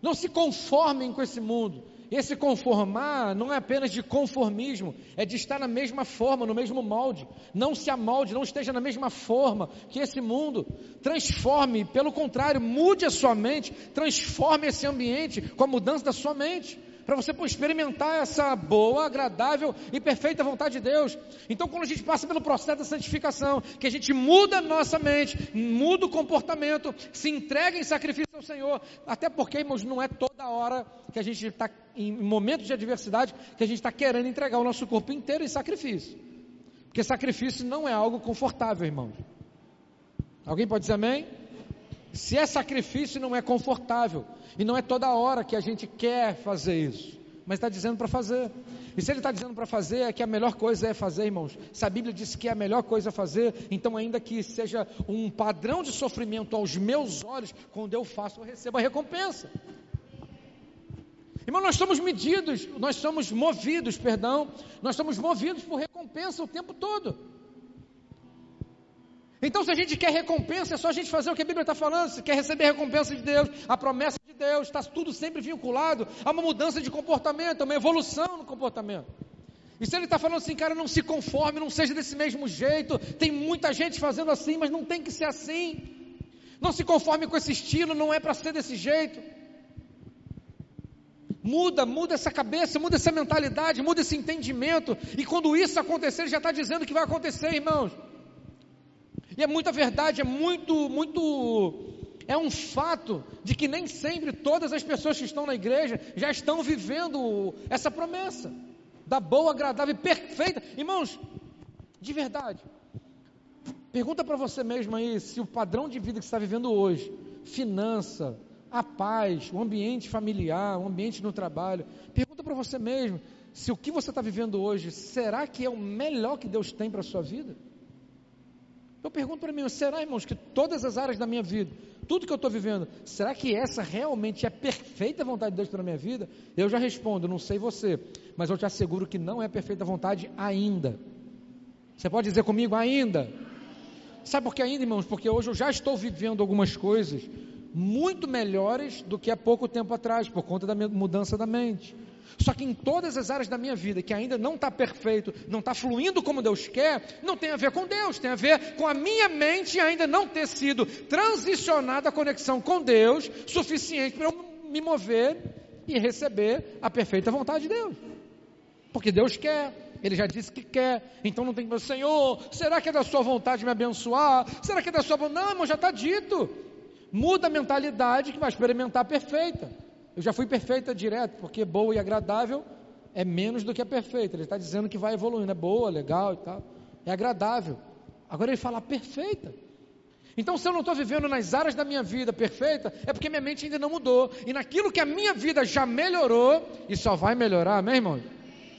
não se conformem com esse mundo. Esse conformar não é apenas de conformismo, é de estar na mesma forma, no mesmo molde. Não se amolde, não esteja na mesma forma que esse mundo. Transforme, pelo contrário, mude a sua mente, transforme esse ambiente com a mudança da sua mente, para você experimentar essa boa, agradável e perfeita vontade de Deus. Então, quando a gente passa pelo processo da santificação, que a gente muda a nossa mente, muda o comportamento, se entrega em sacrifício ao Senhor, até porque, irmãos, não é toda hora que a gente está, em momentos de adversidade, que a gente está querendo entregar o nosso corpo inteiro em sacrifício, porque sacrifício não é algo confortável, irmãos. Alguém pode dizer amém? Se é sacrifício, não é confortável, e não é toda hora que a gente quer fazer isso, mas está dizendo para fazer. E se ele está dizendo para fazer, é que a melhor coisa é fazer, irmãos. Se a Bíblia diz que é a melhor coisa a fazer, então ainda que seja um padrão de sofrimento aos meus olhos, quando eu faço, eu recebo a recompensa. Irmão, nós somos movidos por recompensa o tempo todo. Então, se a gente quer recompensa, é só a gente fazer o que a Bíblia está falando. Se quer receber a recompensa de Deus, a promessa de Deus, está tudo sempre vinculado a uma mudança de comportamento, a uma evolução no comportamento. E se ele está falando assim, cara, não se conforme, não seja desse mesmo jeito, tem muita gente fazendo assim, mas não tem que ser assim. Não se conforme com esse estilo, não é para ser desse jeito. Muda essa cabeça, muda essa mentalidade, muda esse entendimento. E quando isso acontecer, ele já está dizendo que vai acontecer, irmãos. E é muita verdade, é um fato de que nem sempre todas as pessoas que estão na igreja já estão vivendo essa promessa da boa, agradável e perfeita. Irmãos, de verdade, pergunta para você mesmo aí, se o padrão de vida que você está vivendo hoje, finança, a paz, o ambiente familiar, o ambiente no trabalho, pergunta para você mesmo, se o que você está vivendo hoje, será que é o melhor que Deus tem para a sua vida? Eu pergunto para mim, será, irmãos, que todas as áreas da minha vida, tudo que eu estou vivendo, será que essa realmente é a perfeita vontade de Deus para a minha vida? Eu já respondo, não sei você, mas eu te asseguro que não é a perfeita vontade ainda. Você pode dizer comigo, ainda? Sabe por que ainda, irmãos? Porque hoje eu já estou vivendo algumas coisas muito melhores do que há pouco tempo atrás, por conta da mudança da mente. Só que em todas as áreas da minha vida, que ainda não está perfeito, não está fluindo como Deus quer, não tem a ver com Deus, tem a ver com a minha mente ainda não ter sido transicionada a conexão com Deus, suficiente para eu me mover e receber a perfeita vontade de Deus. Porque Deus quer, Ele já disse que quer, então não tem que dizer, Senhor, será que é da sua vontade me abençoar? Será que é da sua vontade? Não, irmão, já está dito. Muda a mentalidade que vai experimentar a perfeita. Eu já fui perfeita direto, porque boa e agradável é menos do que a perfeita. Ele está dizendo que vai evoluindo, é boa, legal e tal, é agradável. Agora ele fala perfeita. Então se eu não estou vivendo nas áreas da minha vida perfeita, é porque minha mente ainda não mudou. E naquilo que a minha vida já melhorou, e só vai melhorar, meu irmão?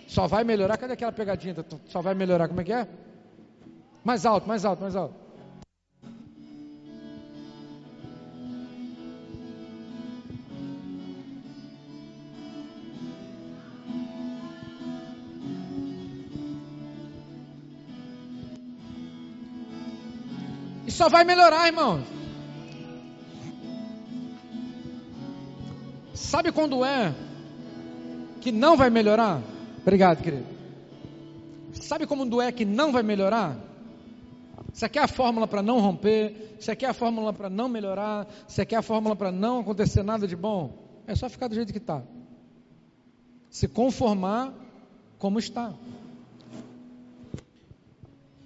Só vai melhorar, cadê aquela pegadinha? Só vai melhorar, como é que é? Mais alto, mais alto, mais alto. E só vai melhorar, irmãos. Sabe quando é que não vai melhorar? Obrigado, querido. Sabe quando é que não vai melhorar? Você quer a fórmula para não romper? Você quer a fórmula para não melhorar? Você quer a fórmula para não acontecer nada de bom? É só ficar do jeito que está. Se conformar como está.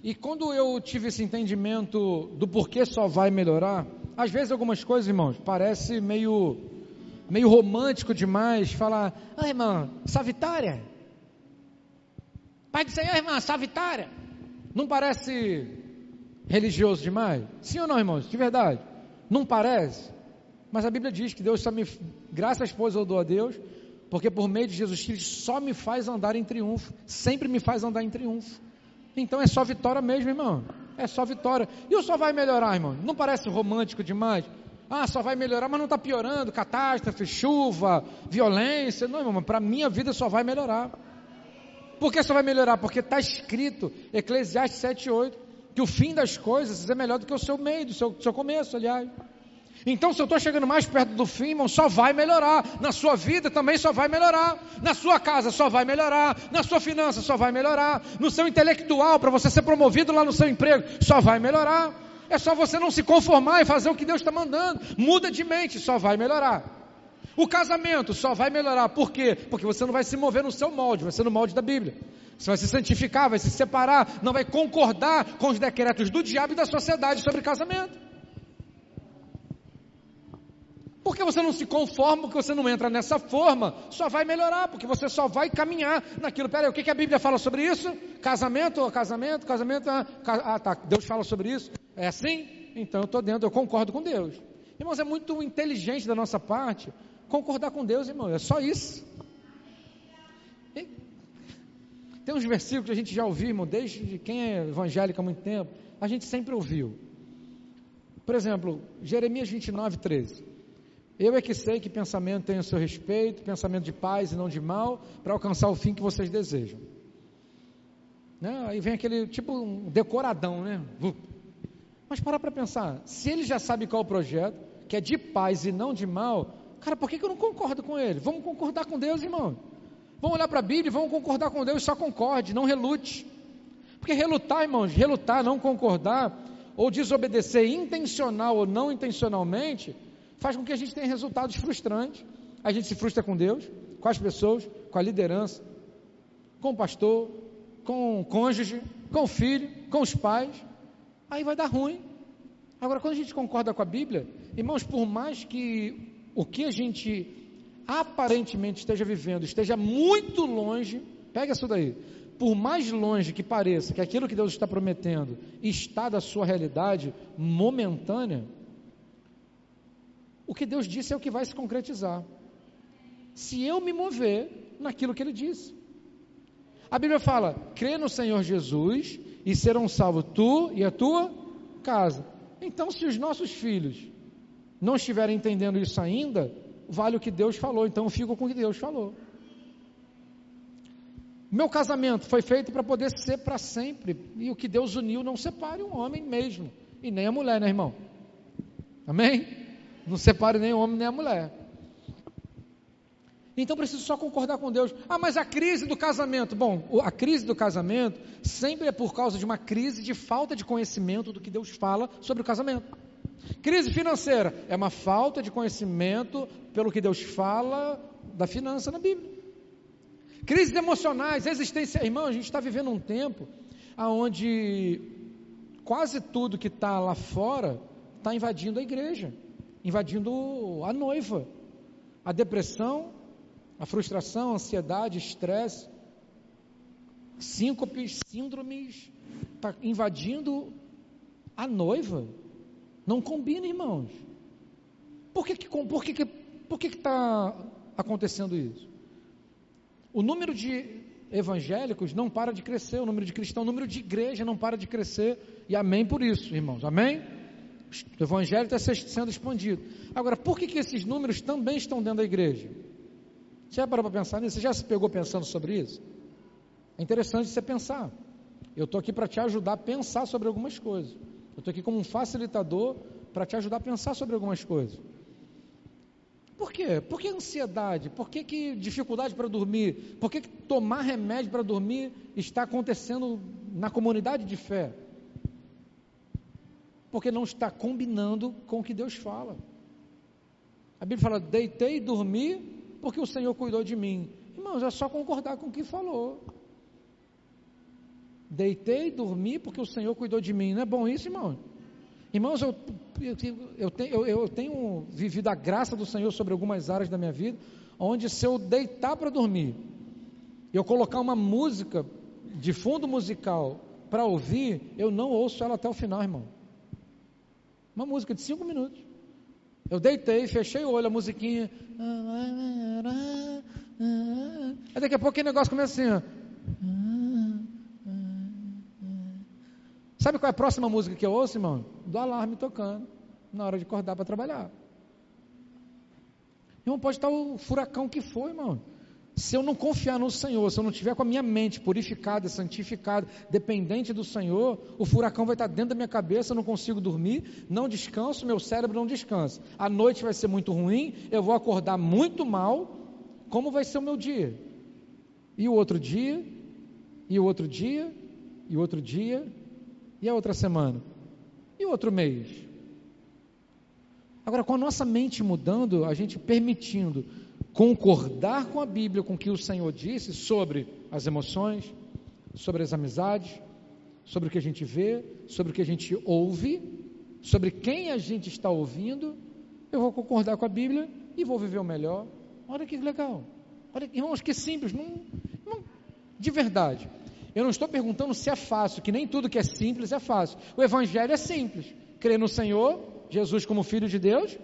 E quando eu tive esse entendimento do porquê só vai melhorar, às vezes algumas coisas, irmãos, parece meio romântico demais, falar, irmã, Savitária? Pai do Senhor, irmã, Savitária? Não parece religioso demais? Sim ou não, irmãos? De verdade? Não parece? Mas a Bíblia diz que Deus graças, pois, eu dou a Deus, porque por meio de Jesus Cristo só me faz andar em triunfo, sempre me faz andar em triunfo. Então é só vitória mesmo, irmão. É só vitória. E o só vai melhorar, irmão? Não parece romântico demais? Só vai melhorar, mas não está piorando. Catástrofe, chuva, violência. Não, irmão, para a minha vida só vai melhorar. Por que só vai melhorar? Porque está escrito, Eclesiastes 7:8, que o fim das coisas é melhor do que o seu meio, do seu começo, aliás. Então, se eu estou chegando mais perto do fim, irmão, só vai melhorar. Na sua vida também só vai melhorar. Na sua casa só vai melhorar. Na sua finança só vai melhorar. No seu intelectual, para você ser promovido lá no seu emprego, só vai melhorar. É só você não se conformar e fazer o que Deus está mandando. Muda de mente, só vai melhorar. O casamento só vai melhorar. Por quê? Porque você não vai se mover no seu molde, vai ser no molde da Bíblia. Você vai se santificar, vai se separar, não vai concordar com os decretos do diabo e da sociedade sobre casamento. Porque você não se conforma, porque você não entra nessa forma, só vai melhorar, porque você só vai caminhar naquilo. Peraí, o que a Bíblia fala sobre isso? Casamento, tá, Deus fala sobre isso. É assim? Então eu estou dentro, eu concordo com Deus. Irmãos, é muito inteligente da nossa parte concordar com Deus, irmão, é só isso. Tem uns versículos que a gente já ouviu, irmão, desde quem é evangélico há muito tempo, a gente sempre ouviu. Por exemplo, Jeremias 29:13. Eu é que sei que pensamento tem a seu respeito, pensamento de paz e não de mal, para alcançar o fim que vocês desejam. Né? Aí vem aquele tipo um decoradão, né? Mas para pensar, se ele já sabe qual é o projeto, que é de paz e não de mal, cara, por que eu não concordo com ele? Vamos concordar com Deus, irmão. Vamos olhar para a Bíblia e vamos concordar com Deus, só concorde, não relute. Porque relutar, irmãos, não concordar, ou desobedecer intencional ou não intencionalmente, faz com que a gente tenha resultados frustrantes. A gente se frustra com Deus, com as pessoas, com a liderança, com o pastor, com o cônjuge, com o filho, com os pais. aí vai dar ruim. Agora, quando a gente concorda com a Bíblia, irmãos, por mais que o que a gente aparentemente esteja vivendo esteja muito longe, pega isso daí, por mais longe que pareça que aquilo que Deus está prometendo está da sua realidade momentânea, o que Deus disse é o que vai se concretizar, se eu me mover naquilo que Ele disse. A Bíblia fala, crê no Senhor Jesus e serão salvos tu e a tua casa. Então, se os nossos filhos não estiverem entendendo isso ainda, vale o que Deus falou, então eu fico com o que Deus falou. Meu casamento foi feito para poder ser para sempre, e o que Deus uniu não separe um homem mesmo, e nem a mulher, né, irmão? Amém? Não separe nem o homem nem a mulher. Então preciso só concordar com Deus. Ah, mas a crise do casamento. Bom, a crise do casamento sempre é por causa de uma crise de falta de conhecimento do que Deus fala sobre o casamento. Crise financeira é uma falta de conhecimento pelo que Deus fala da finança na Bíblia. Crises emocionais, existência. Irmão, a gente está vivendo um tempo onde quase tudo que está lá fora está invadindo a igreja, invadindo a noiva. A depressão, a frustração, a ansiedade, estresse, síncopes, síndromes, está invadindo a noiva. Não combina, irmãos. Por que está acontecendo isso? O número de evangélicos não para de crescer, o número de cristãos, o número de igreja não para de crescer, e amém por isso, irmãos, amém? O evangelho está sendo expandido. Agora, por que esses números também estão dentro da igreja? Você já parou para pensar nisso? Você já se pegou pensando sobre isso? É interessante você pensar. Eu estou aqui para te ajudar a pensar sobre algumas coisas. Eu estou aqui como um facilitador para te ajudar a pensar sobre algumas coisas. Por quê? Por que ansiedade? Por que dificuldade para dormir? Por que tomar remédio para dormir está acontecendo na comunidade de fé? Porque não está combinando com o que Deus fala. A Bíblia fala, deitei e dormi porque o Senhor cuidou de mim. Irmãos, é só concordar com o que falou. Deitei e dormi porque o Senhor cuidou de mim. Não é bom isso, irmão? Irmãos, eu tenho vivido a graça do Senhor sobre algumas áreas da minha vida, onde se eu deitar para dormir, eu colocar uma música de fundo musical para ouvir, eu não ouço ela até o final, irmão. Uma música de 5 minutos. Eu deitei, fechei o olho, a musiquinha. Aí daqui a pouco o negócio começa assim, ó. Sabe qual é a próxima música que eu ouço, irmão? Do alarme tocando, na hora de acordar para trabalhar. Irmão, pode estar o furacão que for, irmão. Se eu não confiar no Senhor, se eu não tiver com a minha mente purificada, santificada, dependente do Senhor, o furacão vai estar dentro da minha cabeça, eu não consigo dormir, não descanso, meu cérebro não descansa. A noite vai ser muito ruim, eu vou acordar muito mal. Como vai ser o meu dia? E o outro dia? E o outro dia? E o outro dia? E a outra semana? E o outro mês? Agora, com a nossa mente mudando, a gente permitindo concordar com a Bíblia, com o que o Senhor disse sobre as emoções, sobre as amizades, sobre o que a gente vê, sobre o que a gente ouve, sobre quem a gente está ouvindo, eu vou concordar com a Bíblia e vou viver o melhor. Olha que legal. Olha, irmãos, que simples. De verdade. Eu não estou perguntando se é fácil, que nem tudo que é simples é fácil. O Evangelho é simples. Crer no Senhor, Jesus como Filho de Deus,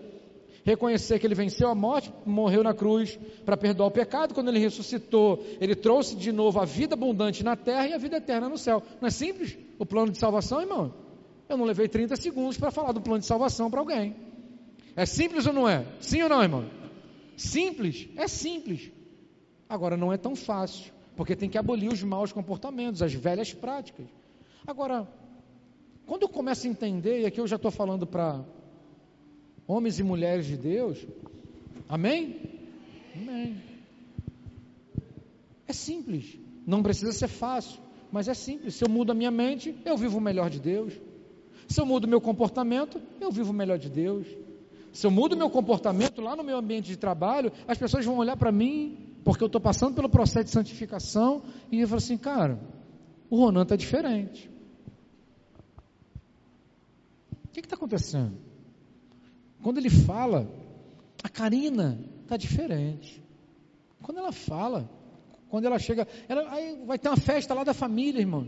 reconhecer que Ele venceu a morte, morreu na cruz para perdoar o pecado. Quando Ele ressuscitou, Ele trouxe de novo a vida abundante na terra e a vida eterna no céu. Não é simples o plano de salvação, irmão? Eu não levei 30 segundos para falar do plano de salvação para alguém. É simples ou não é? Sim ou não, irmão? Simples? É simples. Agora, não é tão fácil, porque tem que abolir os maus comportamentos, as velhas práticas. Agora, quando eu começo a entender, e aqui eu já estou falando para homens e mulheres de Deus, amém? Amém. É simples, não precisa ser fácil, mas é simples. Se eu mudo a minha mente, eu vivo o melhor de Deus. Se eu mudo o meu comportamento, eu vivo o melhor de Deus. Se eu mudo o meu comportamento lá no meu ambiente de trabalho, as pessoas vão olhar para mim, porque eu estou passando pelo processo de santificação, e eu falo assim, cara, o Ronan está diferente. que está acontecendo? Quando ele fala, a Karina está diferente. Quando ela fala, quando ela chega, aí vai ter uma festa lá da família, irmão.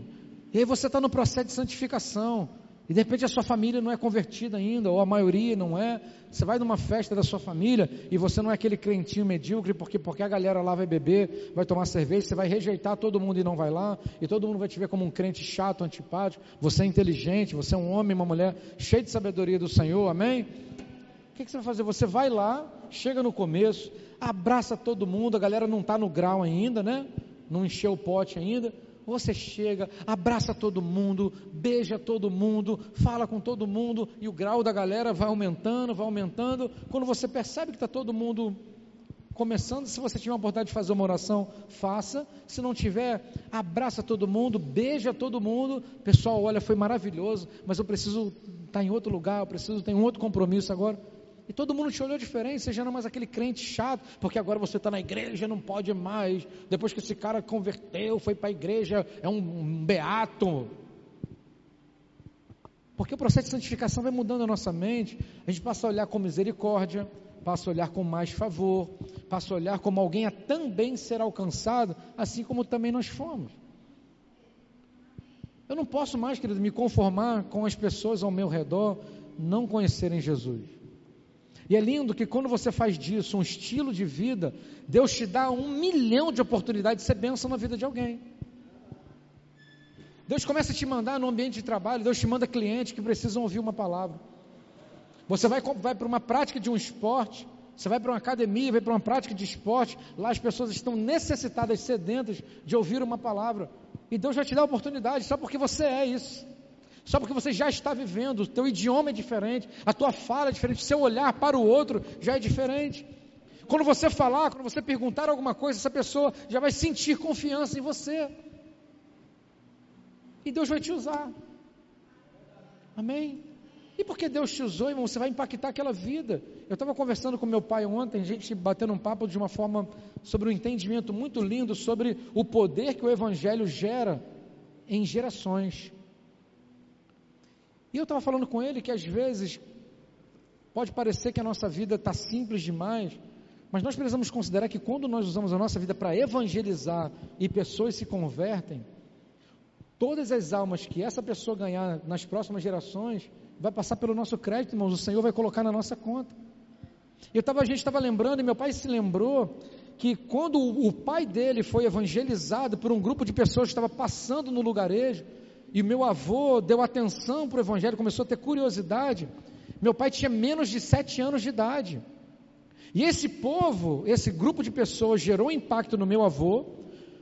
E aí você está no processo de santificação. E de repente a sua família não é convertida ainda, ou a maioria não é. Você vai numa festa da sua família e você não é aquele crentinho medíocre, porque a galera lá vai beber, vai tomar cerveja, você vai rejeitar todo mundo e não vai lá, e todo mundo vai te ver como um crente chato, antipático. Você é inteligente, você é um homem, uma mulher cheio de sabedoria do Senhor, amém? O que você vai fazer? Você vai lá, chega no começo, abraça todo mundo, a galera não está no grau ainda, né? Não encheu o pote ainda. Você chega, abraça todo mundo, beija todo mundo, fala com todo mundo, e o grau da galera vai aumentando, vai aumentando. Quando você percebe que está todo mundo começando, se você tiver uma oportunidade de fazer uma oração, faça. Se não tiver, abraça todo mundo, beija todo mundo. Pessoal, olha, foi maravilhoso, mas eu preciso estar em outro lugar, eu preciso ter um outro compromisso agora. E todo mundo te olhou diferente, você já não é mais aquele crente chato, porque agora você está na igreja, não pode mais, depois que esse cara converteu, foi para a igreja, é um beato. Porque o processo de santificação vai mudando a nossa mente, a gente passa a olhar com misericórdia, passa a olhar com mais favor, passa a olhar como alguém a também ser alcançado, assim como também nós fomos. Eu não posso mais, querido, me conformar com as pessoas ao meu redor não conhecerem Jesus. E é lindo que quando você faz disso um estilo de vida, Deus te dá 1 milhão de oportunidades de ser bênção na vida de alguém. Deus começa a te mandar no ambiente de trabalho, Deus te manda clientes que precisam ouvir uma palavra. Você vai para uma prática de um esporte, você vai para uma academia, vai para uma prática de esporte, lá as pessoas estão necessitadas, sedentas de ouvir uma palavra. E Deus vai te dar a oportunidade, só porque você é isso. Só porque você já está vivendo, o teu idioma é diferente, a tua fala é diferente, o seu olhar para o outro já é diferente. Quando você falar, quando você perguntar alguma coisa, essa pessoa já vai sentir confiança em você. E Deus vai te usar. Amém? E porque Deus te usou, irmão, você vai impactar aquela vida. Eu estava conversando com meu pai ontem, a gente batendo um papo de uma forma sobre um entendimento muito lindo sobre o poder que o Evangelho gera em gerações. E eu estava falando com ele que às vezes pode parecer que a nossa vida está simples demais, mas nós precisamos considerar que quando nós usamos a nossa vida para evangelizar e pessoas se convertem, todas as almas que essa pessoa ganhar nas próximas gerações, vai passar pelo nosso crédito, irmãos, o Senhor vai colocar na nossa conta. A gente estava lembrando, e meu pai se lembrou, que quando o pai dele foi evangelizado por um grupo de pessoas que estava passando no lugarejo, e meu avô deu atenção para o evangelho, começou a ter curiosidade. Meu pai tinha menos de 7 anos de idade. E esse povo, esse grupo de pessoas gerou impacto no meu avô.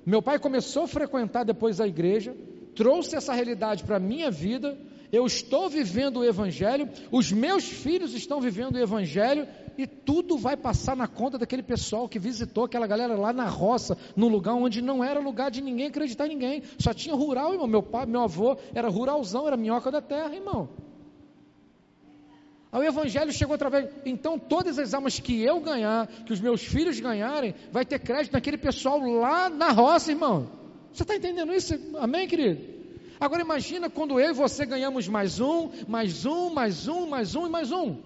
Meu pai começou a frequentar depois a igreja, trouxe essa realidade para a minha vida. Eu estou vivendo o evangelho, os meus filhos estão vivendo o evangelho, e tudo vai passar na conta daquele pessoal que visitou aquela galera lá na roça, num lugar onde não era lugar de ninguém acreditar em ninguém, só tinha rural, irmão. Meu avô era ruralzão, era minhoca da terra, irmão. Aí o evangelho chegou através, então todas as almas que eu ganhar, que os meus filhos ganharem, vai ter crédito naquele pessoal lá na roça, irmão. Você está entendendo isso? Amém, querido? Agora imagina quando eu e você ganhamos mais um, mais um, mais um, mais um e mais um.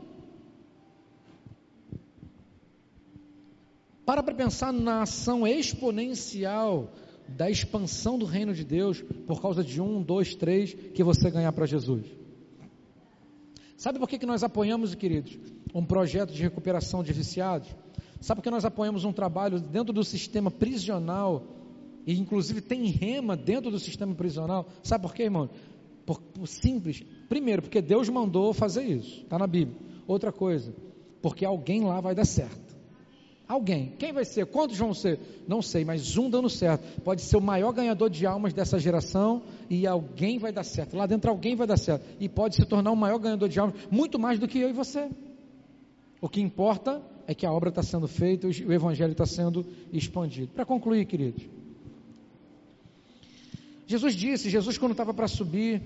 Para pensar na ação exponencial da expansão do reino de Deus por causa de 1, 2, 3 que você ganhar para Jesus. Sabe por que nós apoiamos, queridos, um projeto de recuperação de viciados? Sabe por que nós apoiamos um trabalho dentro do sistema prisional e inclusive tem rema dentro do sistema prisional? Sabe por quê, irmão? Por simples. Primeiro, porque Deus mandou fazer isso, está na Bíblia. Outra coisa, porque alguém lá vai dar certo. Alguém, quem vai ser? Quantos vão ser? Não sei, mas um dando certo, pode ser o maior ganhador de almas dessa geração, e alguém vai dar certo, lá dentro alguém vai dar certo, e pode se tornar o maior ganhador de almas, muito mais do que eu e você. O que importa é que a obra está sendo feita, o evangelho está sendo expandido. Para concluir, queridos, Jesus quando estava para subir,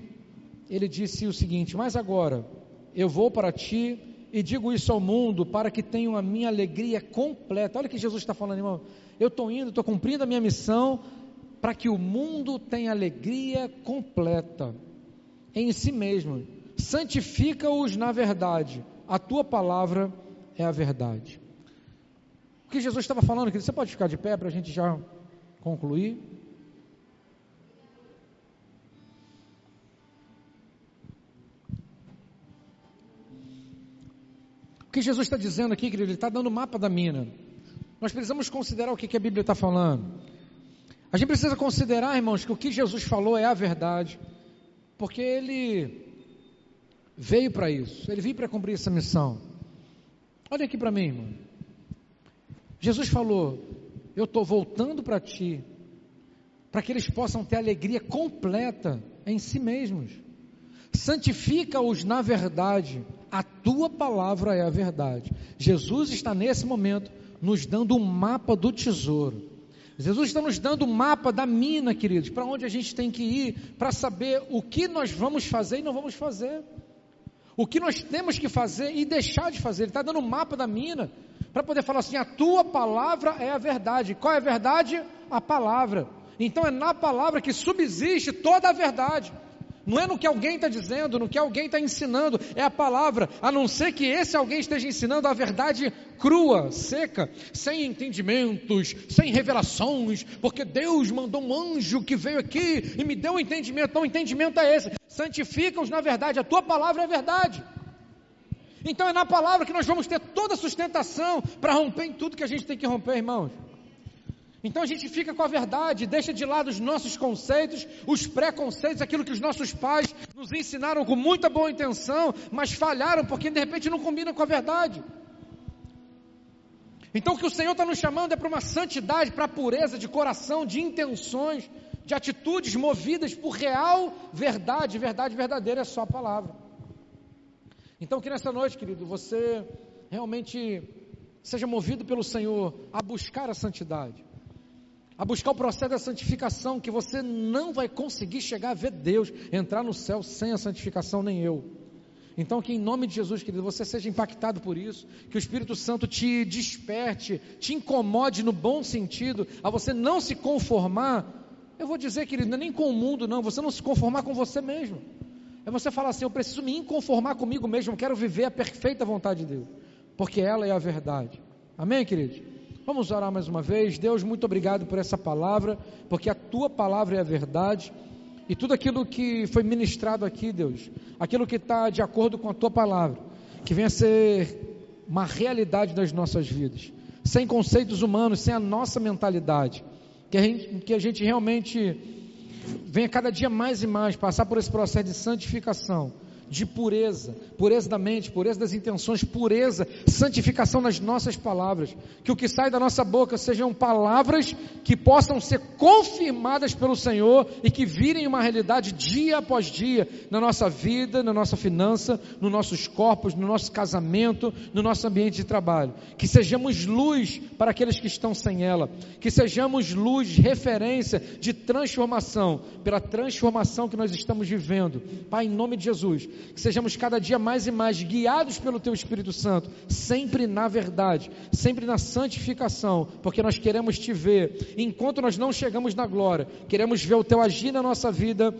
ele disse o seguinte: mas agora, eu vou para ti, e digo isso ao mundo, para que tenham a minha alegria completa. Olha o que Jesus está falando, irmão. Eu estou indo, estou cumprindo a minha missão, para que o mundo tenha alegria completa em si mesmo. santifica-os na verdade, a tua palavra é a verdade. O que Jesus estava falando, querido, você pode ficar de pé para a gente já concluir? O que Jesus está dizendo aqui, querido, ele está dando o mapa da mina. Nós precisamos considerar o que a Bíblia está falando. A gente precisa considerar, irmãos, que o que Jesus falou é a verdade, porque ele veio para isso, ele veio para cumprir essa missão. Olha aqui para mim, irmão. Jesus falou: eu estou voltando para ti, para que eles possam ter alegria completa em si mesmos. Santifica-os na verdade, a tua palavra é a verdade. Jesus está nesse momento nos dando um mapa do tesouro. Jesus está nos dando o mapa da mina, queridos, para onde a gente tem que ir, para saber o que nós vamos fazer e não vamos fazer, o que nós temos que fazer e deixar de fazer. Ele está dando o mapa da mina, para poder falar assim: a tua palavra é a verdade. Qual é a verdade? A palavra. Então é na palavra que subsiste toda a verdade. Não é no que alguém está dizendo, no que alguém está ensinando, é a palavra, a não ser que esse alguém esteja ensinando a verdade crua, seca, sem entendimentos, sem revelações, porque Deus mandou um anjo que veio aqui e me deu um entendimento. Então o entendimento é esse: santifica-os na verdade, a tua palavra é a verdade. Então é na palavra que nós vamos ter toda a sustentação para romper em tudo que a gente tem que romper, irmãos. Então a gente fica com a verdade, deixa de lado os nossos conceitos, os preconceitos, aquilo que os nossos pais nos ensinaram com muita boa intenção, mas falharam porque de repente não combina com a verdade. Então o que o Senhor está nos chamando é para uma santidade, para a pureza de coração, de intenções, de atitudes movidas por real verdade. Verdade verdadeira é só a palavra. Então que nessa noite, querido, você realmente seja movido pelo Senhor a buscar a santidade, a buscar o processo da santificação, que você não vai conseguir chegar a ver Deus, entrar no céu sem a santificação, nem eu. Então que em nome de Jesus, querido, você seja impactado por isso, que o Espírito Santo te desperte, te incomode no bom sentido, a você não se conformar. Eu vou dizer, querido, não é nem com o mundo não, você não se conformar com você mesmo, é você falar assim: eu preciso me inconformar comigo mesmo, eu quero viver a perfeita vontade de Deus, porque ela é a verdade. Amém, querido? Vamos orar mais uma vez. Deus, muito obrigado por essa palavra, porque a tua palavra é a verdade, e tudo aquilo que foi ministrado aqui, Deus, aquilo que está de acordo com a tua palavra, que venha a ser uma realidade das nossas vidas, sem conceitos humanos, sem a nossa mentalidade, que a gente realmente venha cada dia mais e mais passar por esse processo de santificação, de pureza, pureza da mente, pureza das intenções, pureza, santificação nas nossas palavras, que o que sai da nossa boca sejam palavras que possam ser confirmadas pelo Senhor e que virem uma realidade dia após dia, na nossa vida, na nossa finança, nos nossos corpos, no nosso casamento, no nosso ambiente de trabalho, que sejamos luz para aqueles que estão sem ela, que sejamos luz, referência de transformação, pela transformação que nós estamos vivendo, Pai, em nome de Jesus, que sejamos cada dia mais e mais guiados pelo Teu Espírito Santo, sempre na verdade, sempre na santificação, porque nós queremos Te ver, enquanto nós não chegamos na glória, queremos ver o Teu agir na nossa vida,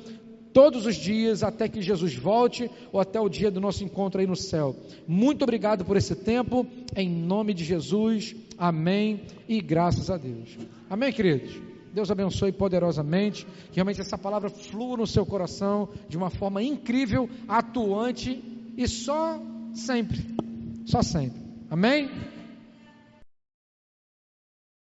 todos os dias, até que Jesus volte, ou até o dia do nosso encontro aí no céu. Muito obrigado por esse tempo, em nome de Jesus, amém, e graças a Deus. Amém, queridos? Deus abençoe poderosamente, que realmente essa palavra flua no seu coração de uma forma incrível, atuante e só sempre. Amém?